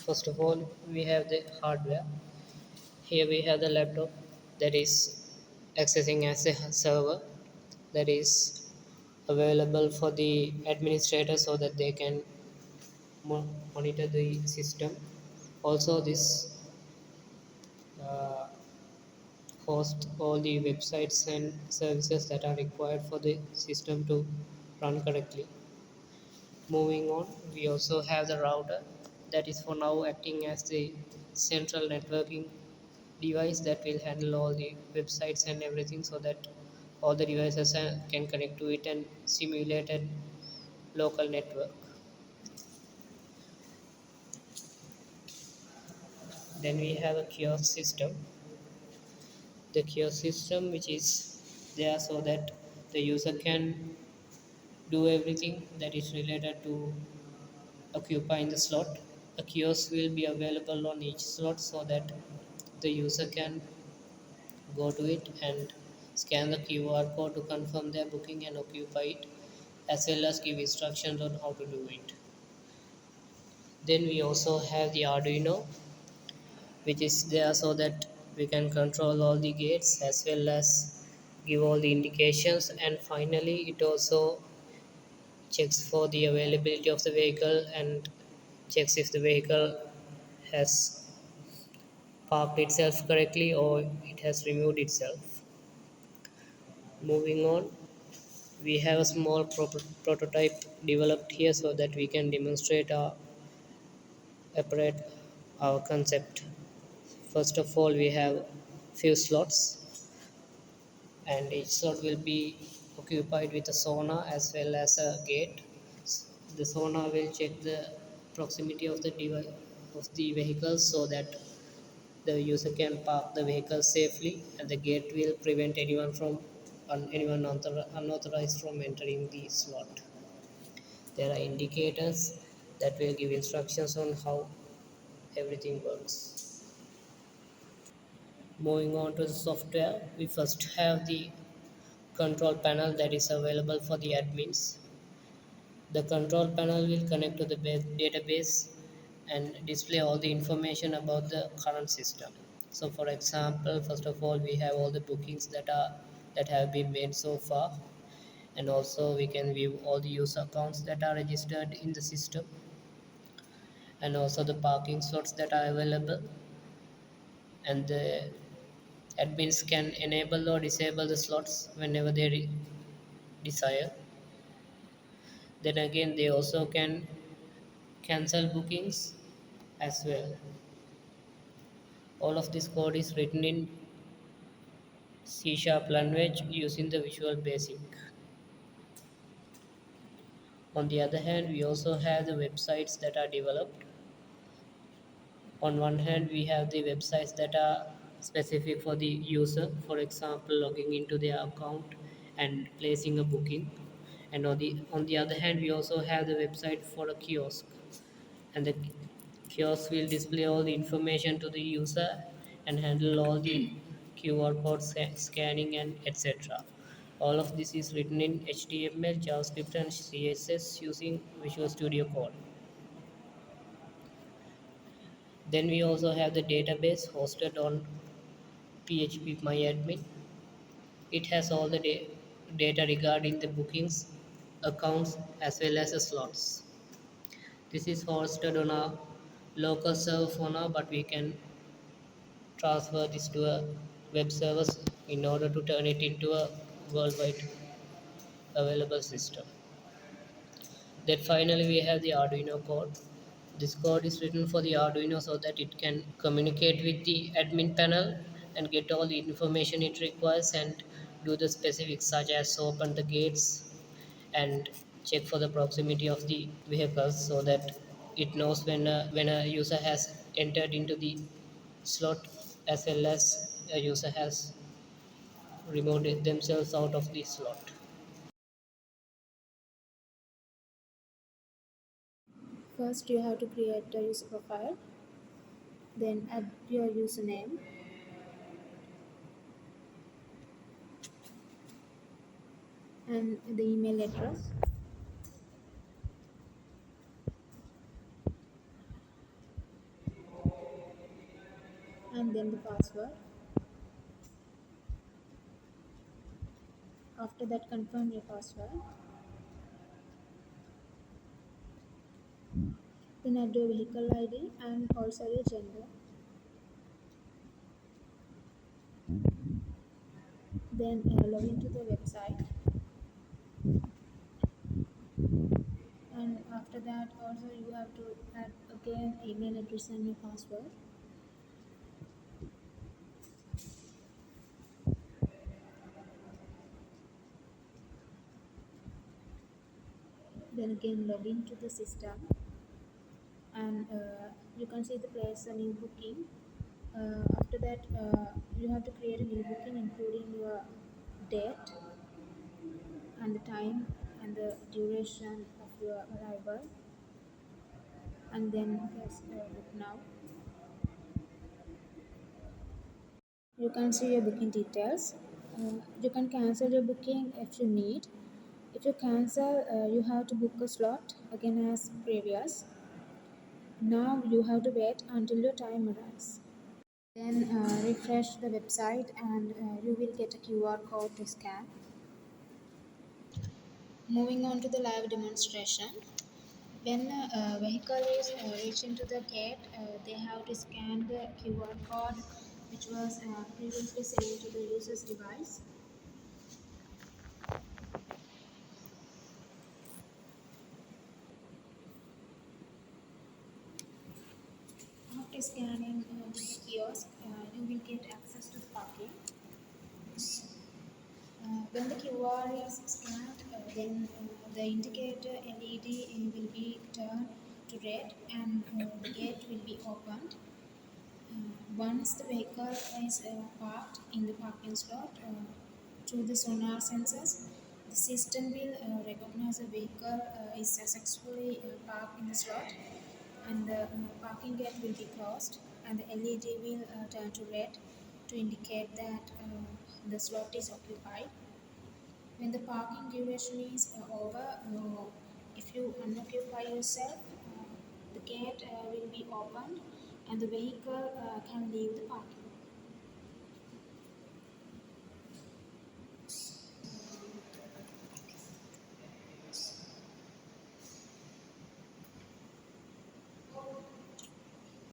First of all, we have the hardware. Here we have the laptop that is accessing as a server that is available for the administrator so that they can monitor the system. Also, this uh, hosts all the websites and services that are required for the system to run correctly. Moving on, we also have the router that is for now acting as the central networking device that will handle all the websites and everything so that all the devices can connect to it and simulate a local network. Then we have a kiosk system. The kiosk system which is there so that the user can do everything that is related to occupying the slot. A kiosk will be available on each slot so that the user can go to it and scan the QR code to confirm their booking and occupy it, as well as give instructions on how to do it. Then we also have the Arduino, which is there so that we can control all the gates as well as give all the indications. And finally, it also checks for the availability of the vehicle and checks if the vehicle has parked itself correctly or it has removed itself. Moving on, we have a small prototype developed here so that we can demonstrate our operate our concept. First of all, we have few slots, and each slot will be occupied with a sonar as well as a gate. The sonar will check the proximity of the device of the vehicle so that the user can park the vehicle safely, and the gate will prevent anyone unauthorized from entering the slot. There are indicators that will give instructions on how everything works. Moving on to the software, we first have the control panel that is available for the admins. The control panel will connect to the database and display all the information about the current system. So for example, first of all, we have all the bookings that have been made so far, and also we can view all the user accounts that are registered in the system, and also the parking slots that are available, and the admins can enable or disable the slots whenever they desire. Then again, they also can cancel bookings as well. All of this code is written in C# language using the Visual Basic. On the other hand, we also have the websites that are developed. On one hand, we have the websites that are specific for the user, for example, logging into their account and placing a booking. And on the other hand, we also have the website for a kiosk, and the kiosk will display all the information to the user and handle all the QR code scanning and etc. All of this is written in HTML, JavaScript, and CSS using Visual Studio Code. Then we also have the database hosted on PHP It has all the data regarding the bookings, accounts, as well as the slots. This is hosted on a local server for now, but we can transfer this to a web service in order to turn it into a worldwide available system. Then finally we have the Arduino code. This code is written for the Arduino so that it can communicate with the admin panel and get all the information it requires and do the specifics such as open the gates and check for the proximity of the vehicles so that it knows when a user has entered into the slot as well as a user has removed themselves out of the slot. First, you have to create a user profile, then add your username, and the email address. again the password. After that, confirm your password. Then add your vehicle ID and also your gender. Then log into the website, and after that also you have to add again email address and your password. Then again log into the system, and you can see the place a new booking. After that, you have to create a new booking including your date and the time and the duration of your arrival, and then press book now. You can see your booking details. You can cancel your booking if you need. If you cancel, you have to book a slot again as previous. Now you have to wait until your time arrives. Then refresh the website, and you will get a QR code to scan. Moving on to the live demonstration. When a vehicle is reaching to the gate, they have to scan the QR code which was previously sent to the user's device. After scanning the kiosk, you will get access to the parking. When the QR is scanned, then the indicator LED will be turned to red, and the gate will be opened. Once the vehicle is parked in the parking slot, through the sonar sensors, the system will recognize the vehicle is successfully parked in the slot, and the parking gate will be closed, and the LED will turn to red to indicate that the slot is occupied. When the parking duration is over, if you unoccupy yourself, the gate will be opened and the vehicle can leave